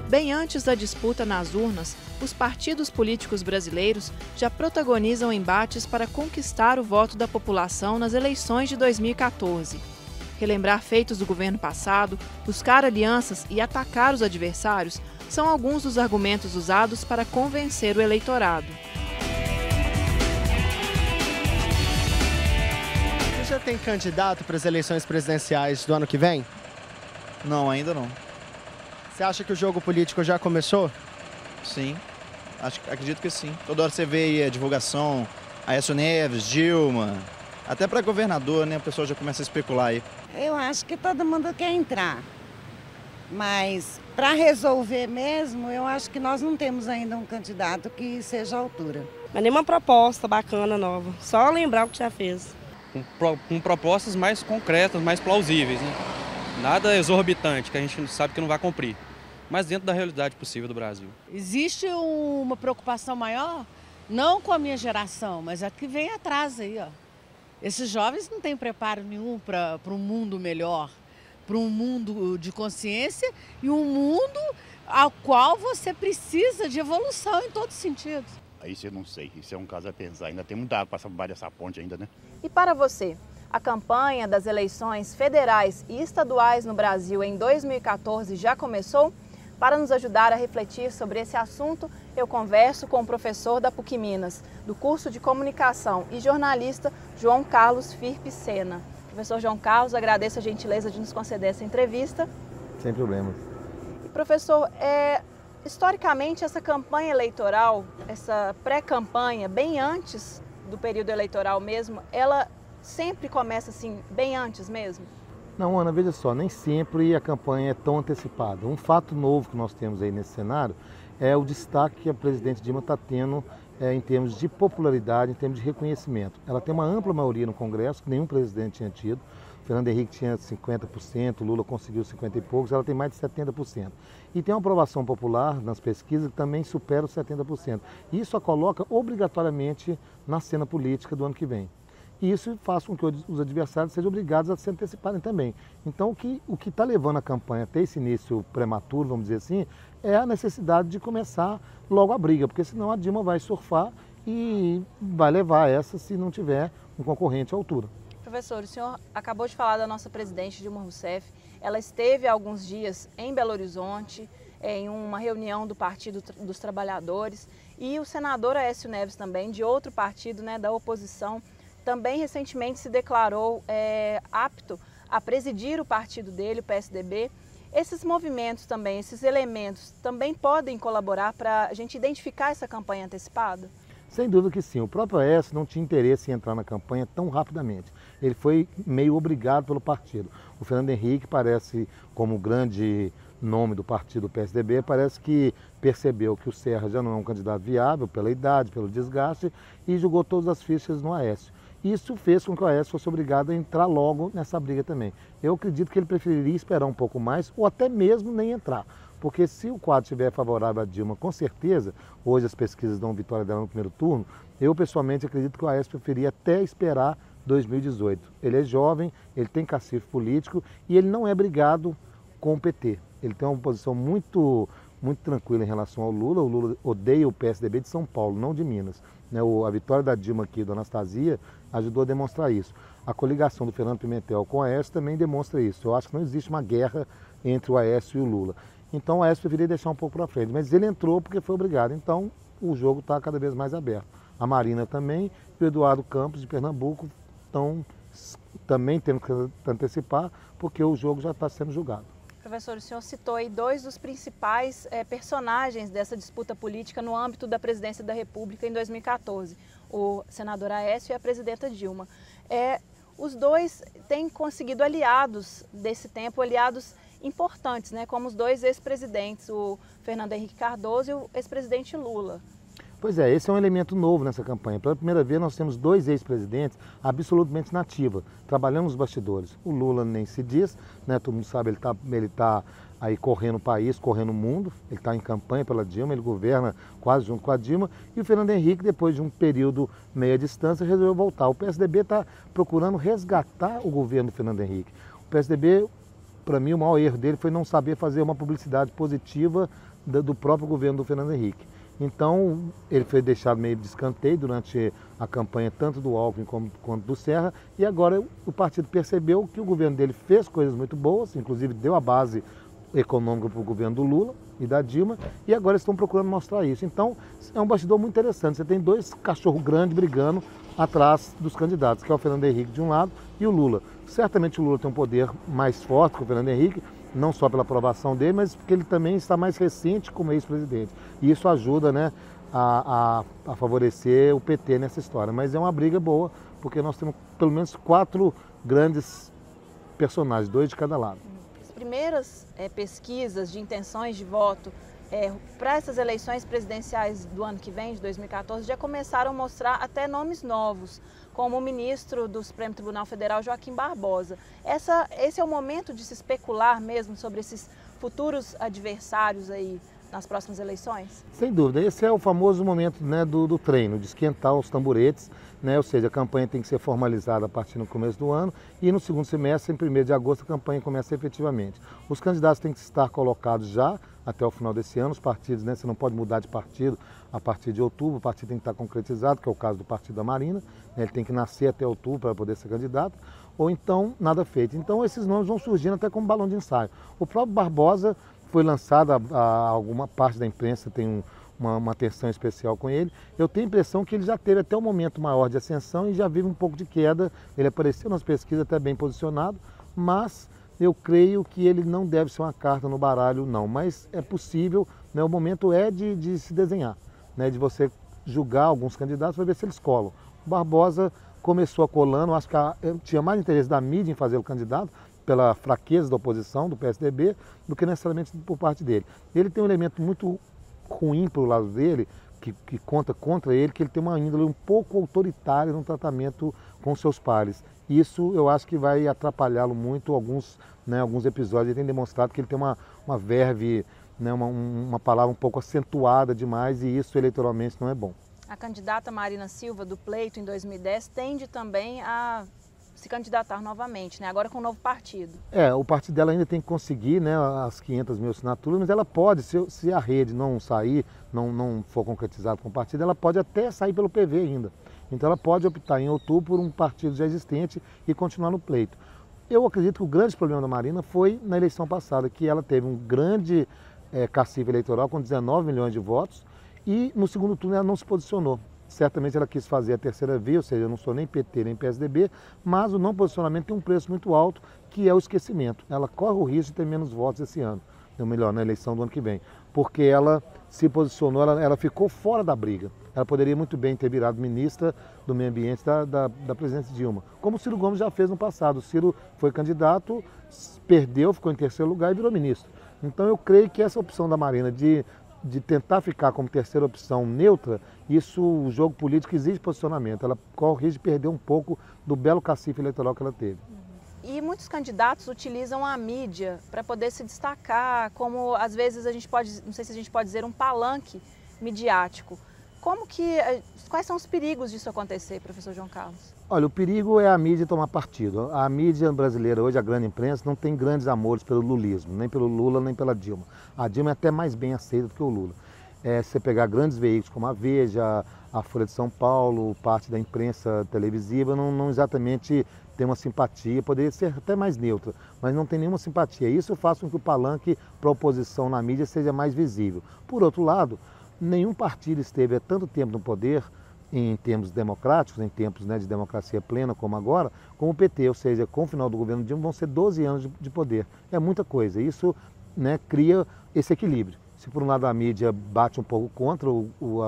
Bem antes da disputa nas urnas, os partidos políticos brasileiros já protagonizam embates para conquistar o voto da população nas eleições de 2014. Relembrar feitos do governo passado, buscar alianças e atacar os adversários são alguns dos argumentos usados para convencer o eleitorado. Você já tem candidato para as eleições presidenciais do ano que vem? Não, ainda não. Você acha que o jogo político já começou? Sim, acredito que sim. Toda hora você vê aí a divulgação, Aécio Neves, Dilma, até para governador, né? O pessoal já começa a especular aí. Eu acho que todo mundo quer entrar, mas para resolver mesmo, eu acho que nós não temos ainda um candidato que seja à altura. Mas nenhuma proposta bacana nova, só lembrar o que já fez. Com propostas mais concretas, mais plausíveis, né? Nada exorbitante, que a gente sabe que não vai cumprir, mas dentro da realidade possível do Brasil. Existe uma preocupação maior, não com a minha geração, mas a que vem atrás aí, ó. Esses jovens não têm preparo nenhum para um mundo melhor, para um mundo de consciência e um mundo ao qual você precisa de evolução em todos os sentidos. Isso eu não sei, isso é um caso a pensar, ainda tem muita água para passar por baixo dessa ponte ainda, né? E para você, a campanha das eleições federais e estaduais no Brasil em 2014 já começou? Para nos ajudar a refletir sobre esse assunto, eu converso com o professor da PUC Minas, do curso de Comunicação e jornalista João Carlos Firpe Sena. Professor João Carlos, agradeço a gentileza de nos conceder essa entrevista. Sem problemas. E professor, historicamente essa campanha eleitoral, essa pré-campanha, bem antes do período eleitoral mesmo, ela sempre começa assim, bem antes mesmo? Não, Ana, veja só, nem sempre a campanha é tão antecipada. Um fato novo que nós temos aí nesse cenário é o destaque que a presidente Dilma está tendo em termos de popularidade, em termos de reconhecimento. Ela tem uma ampla maioria no Congresso, que nenhum presidente tinha tido. O Fernando Henrique tinha 50%, Lula conseguiu 50 e poucos, ela tem mais de 70%. E tem uma aprovação popular nas pesquisas que também supera os 70%. E isso a coloca obrigatoriamente na cena política do ano que vem. E isso faz com que os adversários sejam obrigados a se anteciparem também. Então, o que está levando a campanha até esse início prematuro, vamos dizer assim, é a necessidade de começar logo a briga, porque senão a Dilma vai surfar e vai levar essa se não tiver um concorrente à altura. Professor, o senhor acabou de falar da nossa presidente Dilma Rousseff. Ela esteve há alguns dias em Belo Horizonte, em uma reunião do Partido dos Trabalhadores, e o senador Aécio Neves também, de outro partido, né, da oposição, também recentemente se declarou apto a presidir o partido dele, o PSDB. Esses movimentos também, esses elementos também podem colaborar para a gente identificar essa campanha antecipada? Sem dúvida que sim. O próprio Aécio não tinha interesse em entrar na campanha tão rapidamente. Ele foi meio obrigado pelo partido. O Fernando Henrique parece, como grande nome do partido PSDB, parece que percebeu que o Serra já não é um candidato viável pela idade, pelo desgaste, e jogou todas as fichas no Aécio. Isso fez com que o Aécio fosse obrigado a entrar logo nessa briga também. Eu acredito que ele preferiria esperar um pouco mais ou até mesmo nem entrar. Porque se o quadro estiver favorável a Dilma, com certeza, hoje as pesquisas dão vitória dela no primeiro turno, eu pessoalmente acredito que o Aécio preferiria até esperar 2018. Ele é jovem, ele tem cacife político e ele não é brigado com o PT. Ele tem uma posição muito tranquila em relação ao Lula. O Lula odeia o PSDB de São Paulo, não de Minas. A vitória da Dilma aqui, do Anastasia, ajudou a demonstrar isso. A coligação do Fernando Pimentel com o Aécio também demonstra isso. Eu acho que não existe uma guerra entre o Aécio e o Lula. Então o Aécio preferia deixar um pouco para frente, mas ele entrou porque foi obrigado. Então o jogo está cada vez mais aberto. A Marina também e o Eduardo Campos de Pernambuco estão também tendo que antecipar porque o jogo já está sendo julgado. Professor, o senhor citou aí dois dos principais personagens dessa disputa política no âmbito da presidência da República em 2014, o senador Aécio e a presidenta Dilma. Os dois têm conseguido aliados desse tempo, aliados importantes, né, como os dois ex-presidentes, o Fernando Henrique Cardoso e o ex-presidente Lula. Pois é, esse é um elemento novo nessa campanha. Pela primeira vez nós temos 2 ex-presidentes absolutamente na ativa, trabalhando nos bastidores. O Lula nem se diz, né? Todo mundo sabe, ele tá aí correndo o país, correndo o mundo, ele está em campanha pela Dilma, ele governa quase junto com a Dilma, e o Fernando Henrique, depois de um período meia distância, resolveu voltar. O PSDB está procurando resgatar o governo do Fernando Henrique. O PSDB, para mim, o maior erro dele foi não saber fazer uma publicidade positiva do próprio governo do Fernando Henrique. Então, ele foi deixado meio de escanteio durante a campanha tanto do Alckmin quanto do Serra, e agora o partido percebeu que o governo dele fez coisas muito boas, inclusive deu a base econômica para o governo do Lula e da Dilma, e agora estão procurando mostrar isso. Então, é um bastidor muito interessante. Você tem 2 cachorros grandes brigando atrás dos candidatos, que é o Fernando Henrique de um lado e o Lula. Certamente o Lula tem um poder mais forte que o Fernando Henrique, não só pela aprovação dele, mas porque ele também está mais recente como ex-presidente. E isso ajuda, né, a favorecer o PT nessa história. Mas é uma briga boa, porque nós temos pelo menos 4 grandes personagens, 2 de cada lado. As primeiras pesquisas de intenções de voto para essas eleições presidenciais do ano que vem, de 2014, já começaram a mostrar até nomes novos, como o ministro do Supremo Tribunal Federal, Joaquim Barbosa. Esse é o momento de se especular mesmo sobre esses futuros adversários aí nas próximas eleições? Sem dúvida, esse é o famoso momento, né, do treino, de esquentar os tamboretes, né, ou seja, a campanha tem que ser formalizada a partir do começo do ano e no segundo semestre, em 1º de agosto, a campanha começa efetivamente. Os candidatos têm que estar colocados já até o final desse ano, os partidos, né, você não pode mudar de partido a partir de outubro, o partido tem que estar concretizado, que é o caso do Partido da Marina, né, ele tem que nascer até outubro para poder ser candidato, ou então nada feito. Então esses nomes vão surgindo até como balão de ensaio. O próprio Barbosa foi lançado, alguma parte da imprensa tem uma atenção especial com ele. Eu tenho a impressão que ele já teve até um momento maior de ascensão e já vive um pouco de queda. Ele apareceu nas pesquisas até bem posicionado, mas eu creio que ele não deve ser uma carta no baralho, não. Mas é possível, né, o momento é de se desenhar, né, de você julgar alguns candidatos para ver se eles colam. O Barbosa começou a colando, acho que tinha mais interesse da mídia em fazer o candidato, pela fraqueza da oposição, do PSDB, do que necessariamente por parte dele. Ele tem um elemento muito ruim para o lado dele, que conta contra ele, que ele tem uma índole um pouco autoritária no tratamento com seus pares. Isso eu acho que vai atrapalhá-lo muito, alguns episódios. Ele tem demonstrado que ele tem uma verve, né, uma palavra um pouco acentuada demais, e isso eleitoralmente não é bom. A candidata Marina Silva, do pleito em 2010, tende também a se candidatar novamente, né? Agora com um novo partido. O partido dela ainda tem que conseguir, né, as 500 mil assinaturas, mas ela pode, se a rede não sair, não for concretizado com o partido, ela pode até sair pelo PV ainda. Então ela pode optar em outubro por um partido já existente e continuar no pleito. Eu acredito que o grande problema da Marina foi na eleição passada, que ela teve um grande cacife eleitoral com 19 milhões de votos e no segundo turno ela não se posicionou. Certamente ela quis fazer a terceira via, ou seja, eu não sou nem PT nem PSDB, mas o não posicionamento tem um preço muito alto, que é o esquecimento. Ela corre o risco de ter menos votos esse ano, ou melhor, na eleição do ano que vem, porque ela se posicionou, ela ficou fora da briga. Ela poderia muito bem ter virado ministra do Meio Ambiente da presidente Dilma, como o Ciro Gomes já fez no passado. O Ciro foi candidato, perdeu, ficou em terceiro lugar e virou ministro. Então eu creio que essa opção da Marina de tentar ficar como terceira opção neutra, isso, o jogo político exige posicionamento. Ela corre o risco de perder um pouco do belo cacife eleitoral que ela teve. E muitos candidatos utilizam a mídia para poder se destacar, como às vezes a gente pode, não sei se a gente pode dizer, um palanque midiático. Quais são os perigos disso acontecer, professor João Carlos? Olha, o perigo é a mídia tomar partido. A mídia brasileira hoje, a grande imprensa, não tem grandes amores pelo lulismo, nem pelo Lula, nem pela Dilma. A Dilma é até mais bem aceita do que o Lula. Se você pegar grandes veículos como a Veja, a Folha de São Paulo, parte da imprensa televisiva, não exatamente tem uma simpatia, poderia ser até mais neutra, mas não tem nenhuma simpatia. Isso faz com que o palanque para a oposição na mídia seja mais visível. Por outro lado, nenhum partido esteve há tanto tempo no poder, em termos democráticos, em tempos, né, de democracia plena como agora, como o PT, ou seja, com o final do governo Dilma vão ser 12 anos de poder. É muita coisa, isso, né, cria esse equilíbrio. Se por um lado a mídia bate um pouco contra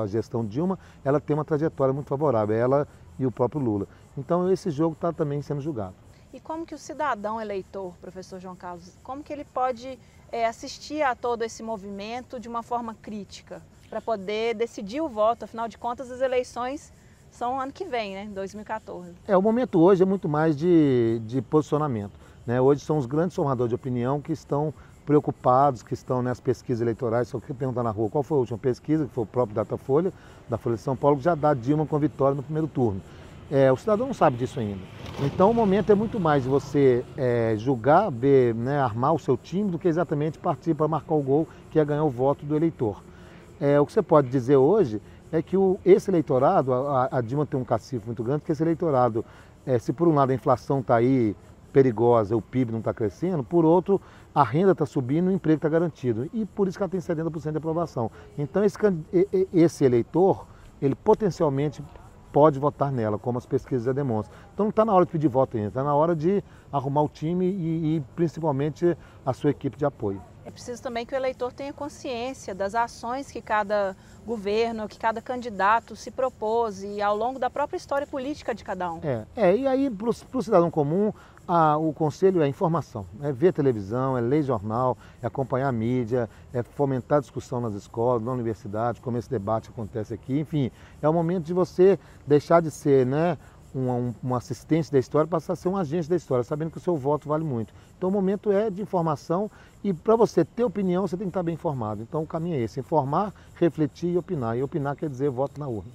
a gestão Dilma, ela tem uma trajetória muito favorável, ela e o próprio Lula. Então esse jogo está também sendo julgado. E como que o cidadão eleitor, professor João Carlos, como que ele pode assistir a todo esse movimento de uma forma crítica, para poder decidir o voto? Afinal de contas, as eleições são ano que vem, né, 2014. O momento hoje é muito mais de posicionamento, né? Hoje são os grandes formadores de opinião que estão preocupados, que estão nas pesquisas eleitorais. Só que perguntar na rua qual foi a última pesquisa, que foi o próprio Datafolha, da Folha de São Paulo, que já dá Dilma com vitória no primeiro turno. O cidadão não sabe disso ainda. Então o momento é muito mais de você julgar, ver, né, armar o seu time, do que exatamente partir para marcar o gol, que é ganhar o voto do eleitor. O que você pode dizer hoje é que esse eleitorado, a Dilma tem um cacife muito grande, que esse eleitorado, se por um lado a inflação está aí perigosa, o PIB não está crescendo, por outro, a renda está subindo e o emprego está garantido. E por isso que ela tem 70% de aprovação. Então esse eleitor, ele potencialmente pode votar nela, como as pesquisas já demonstram. Então não está na hora de pedir voto ainda, está na hora de arrumar o time e principalmente a sua equipe de apoio. É preciso também que o eleitor tenha consciência das ações que cada governo, que cada candidato se propôs e ao longo da própria história política de cada um. E aí para o cidadão comum, o conselho é informação, é ver televisão, é ler jornal, é acompanhar a mídia, é fomentar a discussão nas escolas, na universidade, como esse debate acontece aqui. Enfim, é o momento de você deixar de ser, né, um assistente da história, passar a ser um agente da história, sabendo que o seu voto vale muito. Então o momento é de informação e para você ter opinião você tem que estar bem informado. Então o caminho é esse, informar, refletir e opinar. E opinar quer dizer voto na urna.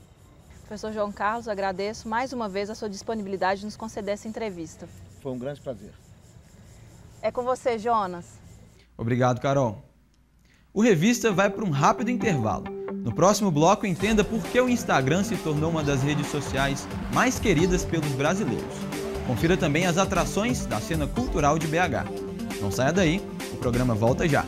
Professor João Carlos, agradeço mais uma vez a sua disponibilidade de nos conceder essa entrevista. Foi um grande prazer. É com você, Jonas. Obrigado, Carol. O Revista vai para um rápido intervalo. No próximo bloco, entenda por que o Instagram se tornou uma das redes sociais mais queridas pelos brasileiros. Confira também as atrações da cena cultural de BH. Não saia daí, o programa volta já.